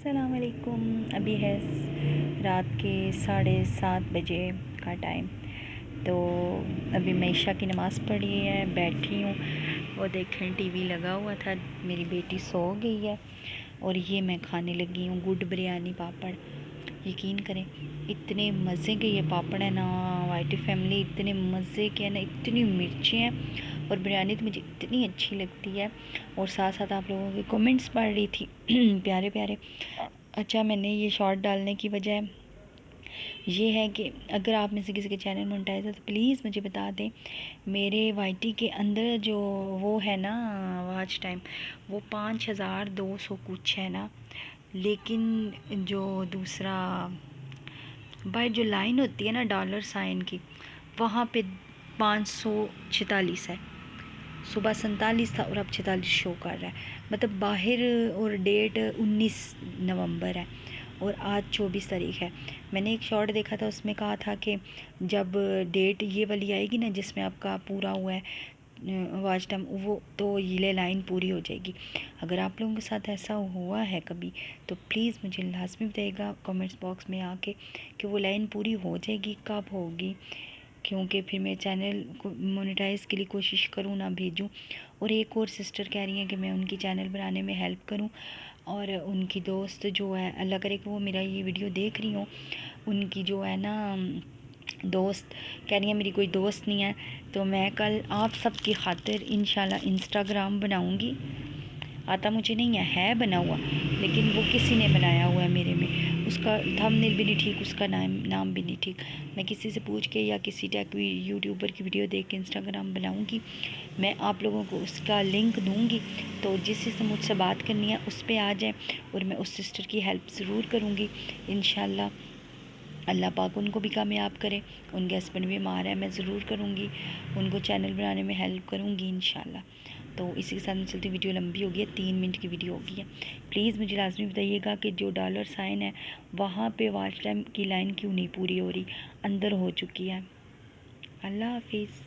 अस्सलाम वालेकुम। अभी है रात के 7:30 बजे का टाइम। तो अभी मैं ईशा की नमाज़ पढ़ी है, बैठी हूँ और देखें टीवी लगा हुआ था। मेरी बेटी सो गई है और ये मैं खाने लगी हूँ गुड बिरयानी पापड़। यकीन करें इतने मज़े के ये पापड़ है ना, वाइटी फैमिली, इतने मज़े के हैं ना, इतनी मिर्ची हैं और बिरयानी तो मुझे इतनी अच्छी लगती है। और साथ साथ आप लोगों के कमेंट्स पढ़ रही थी प्यारे प्यारे। अच्छा, मैंने ये शॉर्ट डालने की वजह ये है कि अगर आप में से किसी के चैनल मोनेटाइज है तो प्लीज़ मुझे बता दें। मेरे वाईटी के अंदर जो वो है ना वॉच टाइम, वो 5200 कुछ है ना, लेकिन जो दूसरा भाई जो लाइन होती है ना डॉलर साइन की, वहाँ पे 546 है। सुबह 47 था और अब 46 शो कर रहा है। मतलब बाहर, और डेट 19 नवंबर है और आज 24 तारीख है। मैंने एक शॉर्ट देखा था, उसमें कहा था कि जब डेट ये वाली आएगी ना जिसमें आपका पूरा हुआ है वॉच टाइम, वो तो ये लाइन पूरी हो जाएगी। अगर आप लोगों के साथ ऐसा हुआ है कभी तो प्लीज़ मुझे लाजमी बताइएगा कमेंट्स बॉक्स में आके कि वो लाइन पूरी हो जाएगी, कब होगी, क्योंकि फिर मैं चैनल को मोनेटाइज़ के लिए कोशिश करूँ ना भेजूँ। और एक और सिस्टर कह रही हैं कि मैं उनकी चैनल बनाने में हेल्प करूँ, और उनकी दोस्त जो है, अल्लाह करे कि वो मेरा ये वीडियो देख रही हो, उनकी जो है ना दोस्त कह रही है मेरी कोई दोस्त नहीं है, तो मैं कल आप सब की खातिर इंशाल्लाह इंस्टाग्राम बनाऊँगी। आता मुझे नहीं है बना हुआ, लेकिन वो किसी ने बनाया हुआ है मेरे में। उसका थंबनेल भी नहीं ठीक, उसका नाम भी नहीं ठीक। मैं किसी से पूछ के या किसी टेक यूट्यूबर की वीडियो देख के इंस्टाग्राम बनाऊंगी। मैं आप लोगों को उसका लिंक दूंगी, तो जिस से मुझसे बात करनी है उस पर आ जाए और मैं उस सिस्टर की हेल्प ज़रूर करूँगी इंशाल्लाह। अल्लाह पाक उनको भी कामयाब करे। उनके हस्बैंड बीमार है, मैं ज़रूर करूँगी, उनको चैनल बनाने में हेल्प करूँगी इंशाल्लाह। तो इसी के साथ में चलती, वीडियो लंबी होगी है, 3 मिनट की वीडियो होगी है। प्लीज़ मुझे लाजमी बताइएगा कि जो डॉलर साइन है वहाँ पे वॉच टाइम की लाइन क्यों नहीं पूरी हो रही, अंदर हो चुकी है। अल्लाह हाफिज़।